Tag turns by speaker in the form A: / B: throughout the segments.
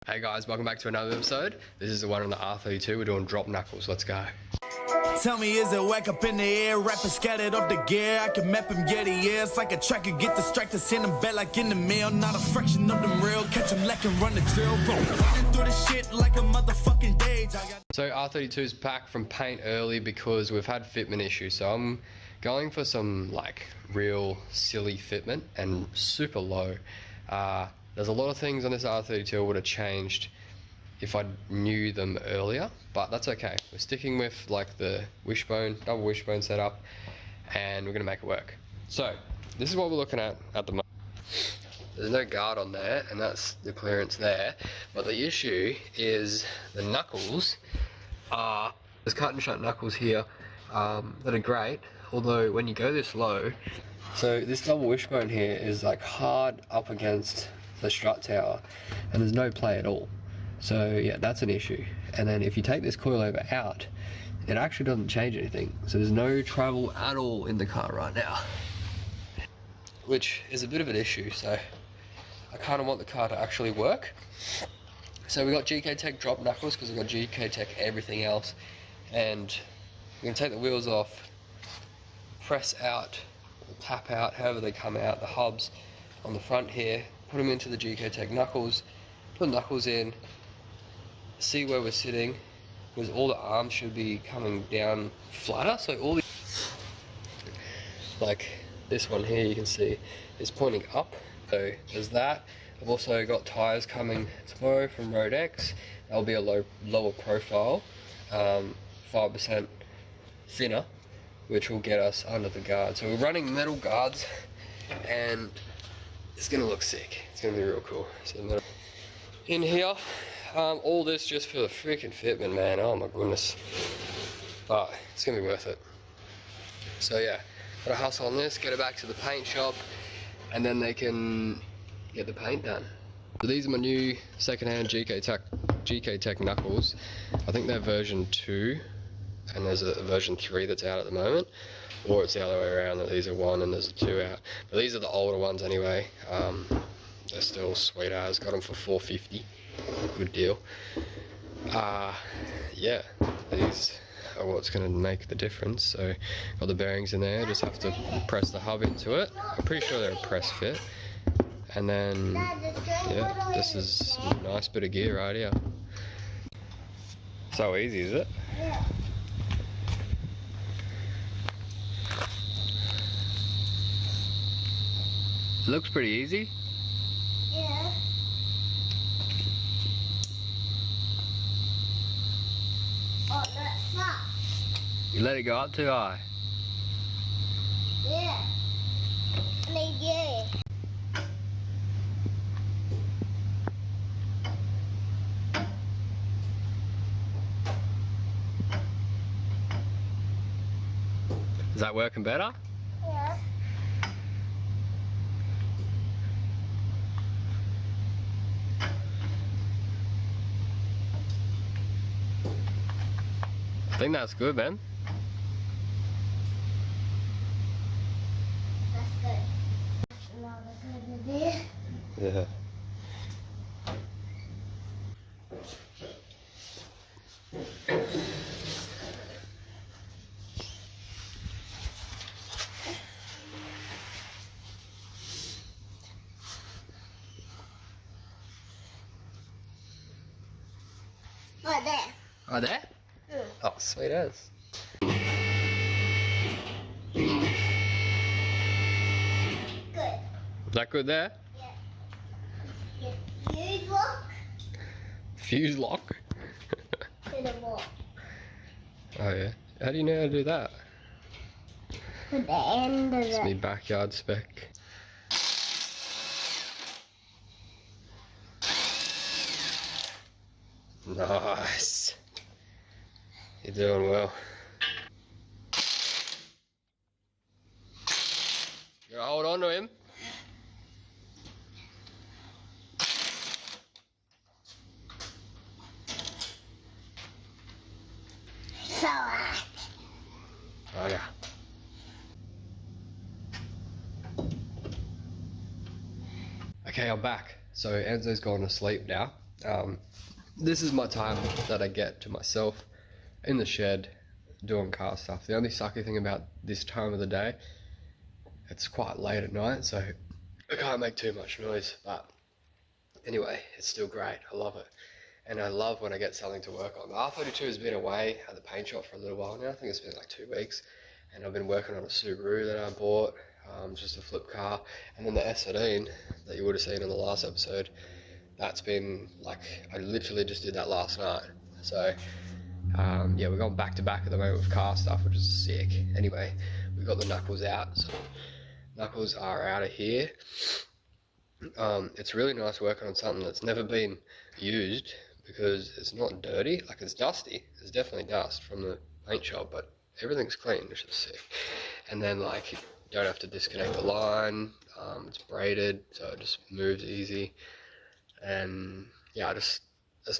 A: Hey guys, welcome back to another episode. This is the one on the R32. We're doing drop knuckles. Let's go.
B: Tell me, is it whack up in the air? Rapping scattered off the gear. I can map him, get it, yeah. It's like a tracker, get distracted, send him back like in the mail. Not a fraction of them real. Catch him lacking, run the drill. Running through the shit like a motherfucking dage.
A: So R32's back from paint early because we've had fitment issues. So I'm going for some like real silly fitment and super low. There's a lot of things on this R32 I would have changed if I knew them earlier, but that's okay. We're sticking with like the wishbone, double wishbone setup, and we're gonna make it work. So this is what we're looking at the moment. There's no guard on there, and that's the clearance there. But the issue is the knuckles are, there's cut and shut knuckles here that are great, although when you go this low, so this double wishbone here is like hard up against the strut tower, and there's no play at all. So yeah, that's an issue. And then if you take this coilover out, it actually doesn't change anything. So there's no travel at all in the car right now, which is a bit of an issue. So I kind of want the car to actually work. So we got GKTech drop knuckles because we've got GKTech everything else. And we're gonna take the wheels off, press out, or tap out, however they come out, the hubs on the front here, put them into the GKTech knuckles, put knuckles in, see where we're sitting, because all the arms should be coming down flatter. So all the, like this one here, you can see is pointing up. So there's that. I've also got tires coming tomorrow from Road X. That'll be a lower profile, 5% thinner, which will get us under the guard. So we're running metal guards, and it's gonna look sick. It's gonna be real cool. So in here, all this just for the freaking fitment, man. Oh my goodness. But it's gonna be worth it. So yeah, gotta hustle on this, get it back to the paint shop, and then they can get the paint done. So these are my new secondhand GKTech knuckles. I think they're version 2, and there's a version 3 that's out at the moment. Or it's the other way around, that these are 1 and there's a 2 out. But these are the older ones anyway. They're still sweet as. Got them for $4.50. Good deal. Yeah, these are what's going to make the difference. So got the bearings in there, just have to press the hub into it. I'm pretty sure they're a press fit. And then, yeah, this is a nice bit of gear right here. So easy, is it?
C: Yeah.
A: Looks pretty easy.
C: Yeah. Oh, that's not.
A: You let it go up too high.
C: Yeah. Yeah.
A: Is that working better?
C: Yeah.
A: I think that's good, man.
C: That's good. Now that's good to do.
A: Yeah.
C: Right there.
A: Oh, there?
C: Mm.
A: Oh, sweet as.
C: Good.
A: Is that good there?
C: Yeah. Fuse lock
A: Fuse lock?
C: to the wall.
A: Oh yeah. How do you know how to do that?
C: To the end of
A: It's me
C: it.
A: backyard spec. Nice. You're doing well. You gotta hold on to him.
C: So,
A: Oh yeah. Okay, I'm back. So Enzo's gone to sleep now. This is my time that I get to myself in the shed doing car stuff. The only sucky thing about this time of the day, it's quite late at night, so I can't make too much noise, but anyway, it's still great. I love it. And I love when I get something to work on. The R32 has been away at the paint shop for a little while now. I think it's been like 2 weeks. And I've been working on a Subaru that I bought, just a flip car. And then the S13 that you would have seen in the last episode, that's been like, I literally just did that last night. So yeah, we're going back to back at the moment with car stuff, which is sick. Anyway, we've got the knuckles out. So knuckles are out of here. It's really nice working on something that's never been used because it's not dirty. Like, it's dusty. There's definitely dust from the paint shop, but everything's clean, which is sick. And then, like, you don't have to disconnect the line. It's braided, so it just moves easy. And yeah, it's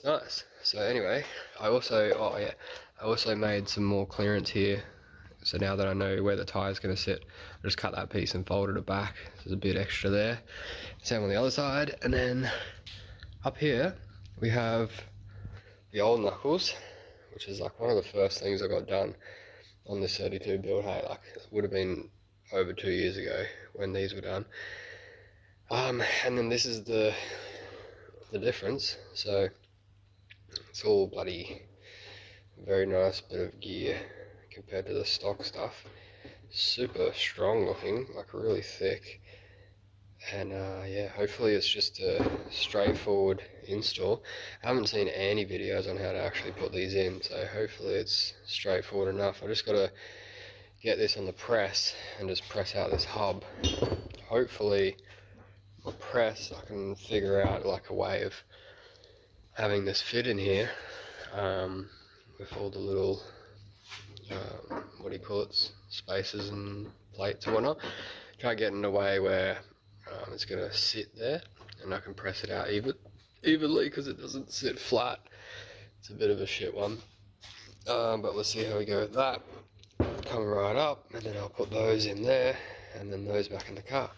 A: nice. So anyway, I also made some more clearance here. So now that I know where the tire's going to sit, I just cut that piece and folded it back. There's a bit extra there. Same on the other side. And then up here, we have the old knuckles, which is like one of the first things I got done on this 32 build. Hey, like, it would have been over 2 years ago when these were done. And then this is the difference. So it's all bloody very nice bit of gear compared to the stock stuff. Super strong looking, like really thick. And yeah, hopefully it's just a straightforward install. I haven't seen any videos on how to actually put these in, so hopefully it's straightforward enough. I just gotta get this on the press and just press out this hub. Hopefully my press, I can figure out like a way of having this fit in here, with all the little what do you call it, spaces and plates and whatnot. Try getting a way where it's going to sit there and I can press it out evenly, because it doesn't sit flat. It's a bit of a shit one, but let's see how we go with that. Come right up, and then I'll put those in there and then those back in the car.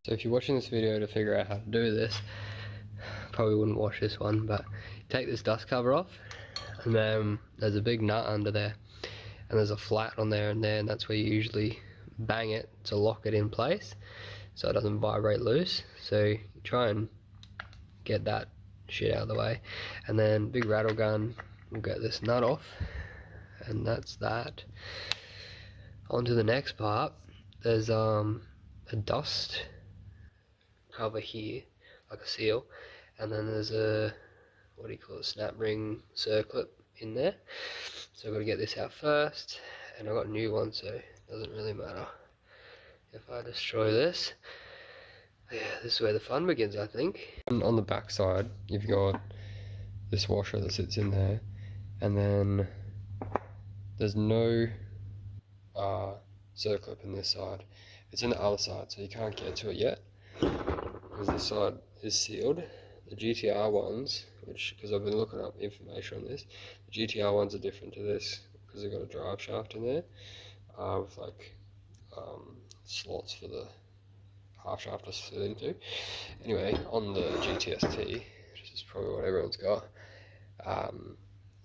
A: So if you're watching this video to figure out how to do this, probably wouldn't watch this one, but take this dust cover off, and then there's a big nut under there, and there's a flat on there and there, and that's where you usually bang it to lock it in place so it doesn't vibrate loose. So you try and get that shit out of the way, and then big rattle gun will get this nut off, and that's that. On to the next part. There's a dust cover here, like a seal, and then there's a, what do you call it, snap ring circlip in there. So I've got to get this out first, and I've got a new one, so it doesn't really matter if I destroy this. Yeah, this is where the fun begins, I think. And on the back side, you've got this washer that sits in there, and then there's no circlip in this side. It's in the other side, so you can't get to it yet, because this side is sealed. The GTR ones, which, because I've been looking up information on this, the GTR ones are different to this, because they've got a drive shaft in there, with like slots for the half shaft to sit into. Anyway, on the GTST, which is probably what everyone's got,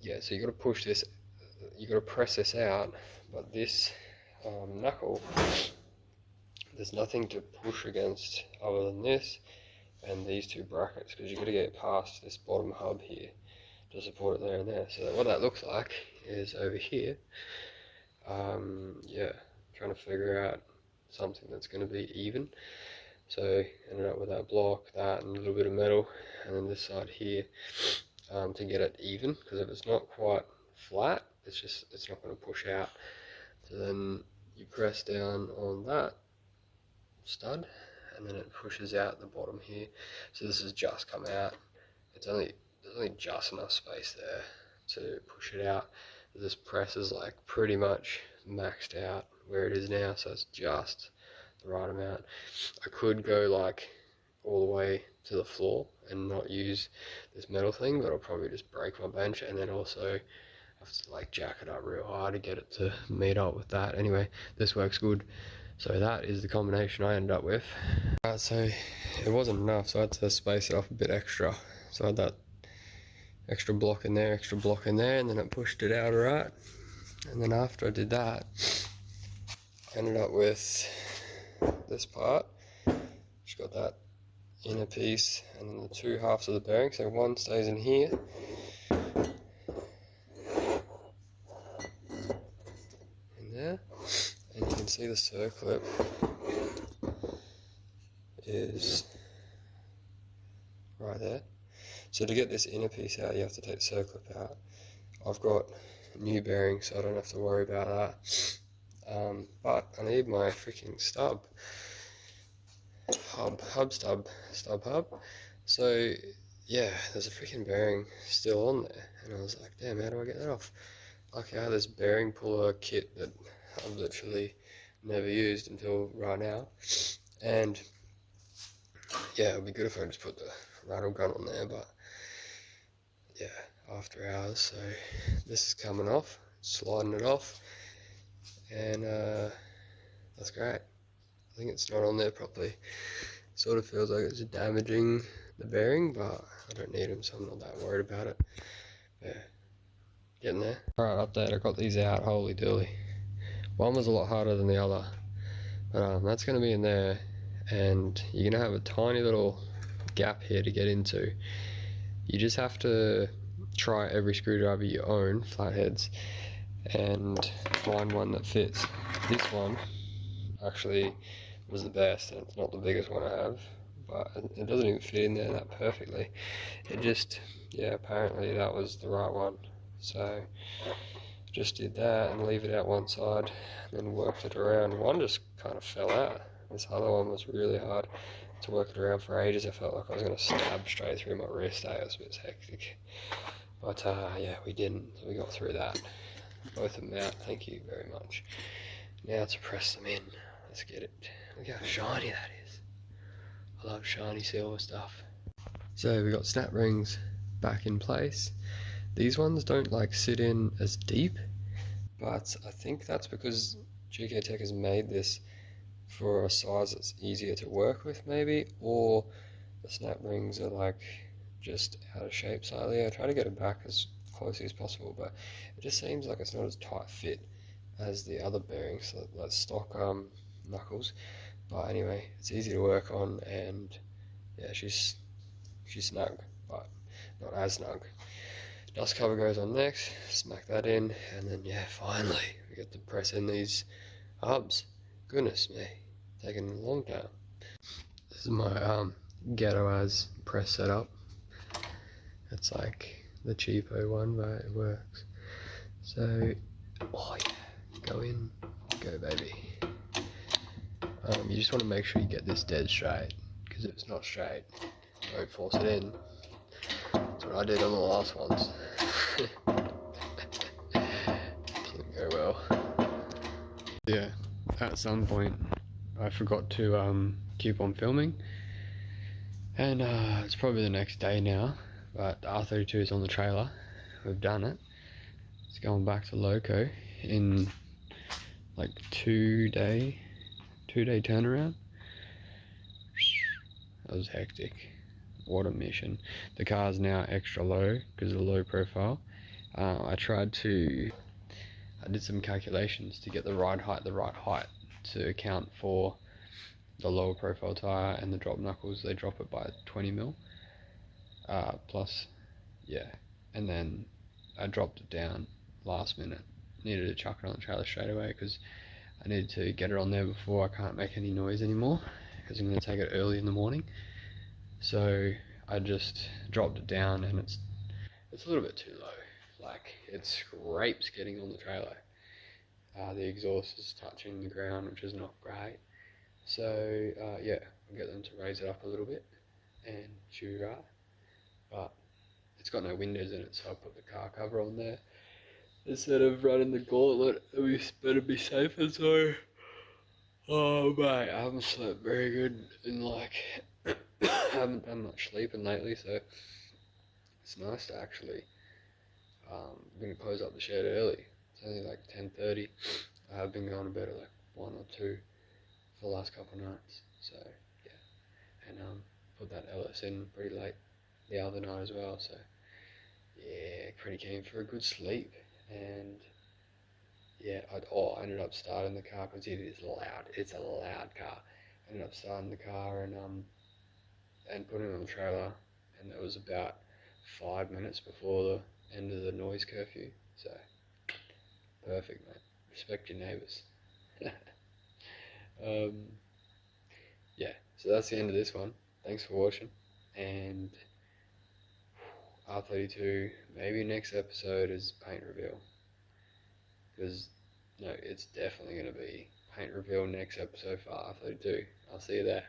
A: yeah, so you got to push this, you got to press this out, but this knuckle, there's nothing to push against other than this and these two brackets, because you've got to get past this bottom hub here to support it there and there. So what that looks like is over here, yeah, trying to figure out something that's going to be even. So ended up with that block, that, and a little bit of metal, and then this side here, to get it even, because if it's not quite flat, it's not going to push out. So then you press down on that stud, and then it pushes out the bottom here. So this has just come out. There's only just enough space there to push it out. This press is like pretty much maxed out where it is now, so it's just the right amount. I could go like all the way to the floor and not use this metal thing, but I'll probably just break my bench, and then also have to like jack it up real hard to get it to meet up with that. Anyway, this works good. So that is the combination I ended up with. So it wasn't enough, so I had to space it off a bit extra. So I had that extra block in there, and then it pushed it out alright. And then after I did that, I ended up with this part. Just got that inner piece and then the two halves of the bearing. So one stays in here. In there. And you can see the circlip is right there. So to get this inner piece out, you have to take the circlip out. I've got new bearings, so I don't have to worry about that. But I need my freaking stub hub. So yeah, there's a freaking bearing still on there, and I was like, damn, how do I get that off? Lucky I had this bearing puller kit that I've literally never used until right now, and yeah, it'd be good if I just put the rattle gun on there, but yeah, after hours. So this is coming off, sliding it off, and that's great. I think it's not on there properly. Sort of feels like it's damaging the bearing, but I don't need them, so I'm not that worried about it. Yeah, getting there. Alright, update, I got these out, holy dooly. One was a lot harder than the other, but that's going to be in there, and you're going to have a tiny little gap here to get into. You just have to try every screwdriver you own, flatheads, and find one that fits. This one actually was the best, and it's not the biggest one I have, but it doesn't even fit in there that perfectly. It just, yeah, apparently that was the right one. So just did that and leave it out one side, and then worked it around. One just kind of fell out. This other one was really hard to work it around for ages. I felt like I was going to stab straight through my wrist. It was a bit hectic, but yeah, we didn't, so we got through that. Both of them out, thank you very much. Now to press them in. Let's get it. Look how shiny that is. I love shiny silver stuff. So we got snap rings back in place. These ones don't like sit in as deep, but I think that's because GKTech has made this for a size that's easier to work with, maybe, or the snap rings are like just out of shape slightly. I try to get it back as closely as possible, but it just seems like it's not as tight fit as the other bearings, like stock knuckles. But anyway, it's easy to work on, and yeah, she's snug, but not as snug. Dust cover goes on next, smack that in, and then yeah, finally we get to press in these hubs. Goodness me, taking a long time. This is my ghetto as press setup. It's like the cheapo one, but it works. So, oh yeah, go in, go baby. You just want to make sure you get this dead straight, because if it's not straight, don't force it in. That's what I did on the last ones. Didn't go well. Yeah, at some point I forgot to keep on filming, and it's probably the next day now, but the R32 is on the trailer. We've done it. It's going back to Loco in like 2-day turnaround. That was hectic. What a mission. The car's now extra low because of the low profile. I did some calculations to get the right height to account for the lower profile tyre and the drop knuckles. They drop it by 20mm plus, yeah, and then I dropped it down last minute. Needed to chuck it on the trailer straight away because I needed to get it on there before I can't make any noise anymore, because I'm going to take it early in the morning. So I just dropped it down, and it's a little bit too low. Like, it scrapes getting on the trailer. The exhaust is touching the ground, which is not great. So yeah, I'll get them to raise it up a little bit, and should be right. But it's got no windows in it, so I put the car cover on there instead of running the gauntlet. We better be safer. So, oh mate, I haven't slept very good in like I haven't done much sleeping lately, so it's nice to actually I'm gonna close up the shed early. It's only like 10:30. I have been going to bed at like 1 or 2,
D: for the last couple of nights. So yeah, and put that LS in pretty late the other night as well. So yeah, pretty keen for a good sleep. And yeah, I ended up starting the car because it is loud. It's a loud car. I ended up starting the car and putting it on the trailer, and it was about 5 minutes before the end of the noise curfew. So perfect, mate. Respect your neighbours. Yeah, so that's the end of this one. Thanks for watching, and R32, maybe next episode is paint reveal, because no, it's definitely going to be paint reveal next episode for R32. I'll see you there.